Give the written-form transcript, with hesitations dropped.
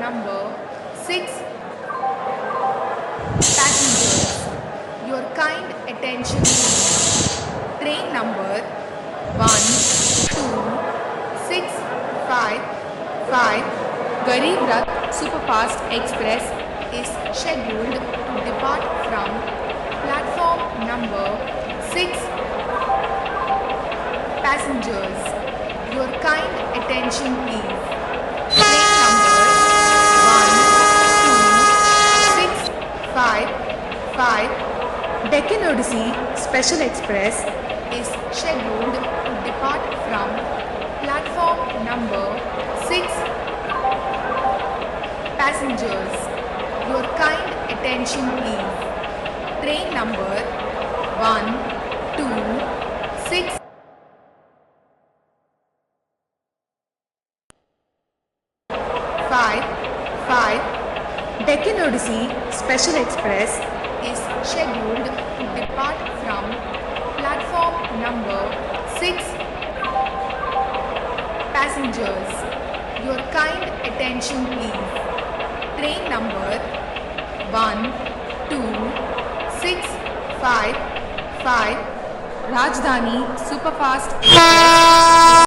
number 6 passengers. Your kind attention please. Train number 12655 Garib Rath Superfast Express is scheduled to depart from platform number 6. Passengers, your kind attention please. Train number 12655 Deccan Odyssey Special Express is scheduled to depart from platform number 6. Passengers, your kind attention please. Train number 12655 Deccan Odyssey Special Express is scheduled to depart from platform number 6. Passengers, your kind attention please. Train number 12655 Rajdhani Superfast Express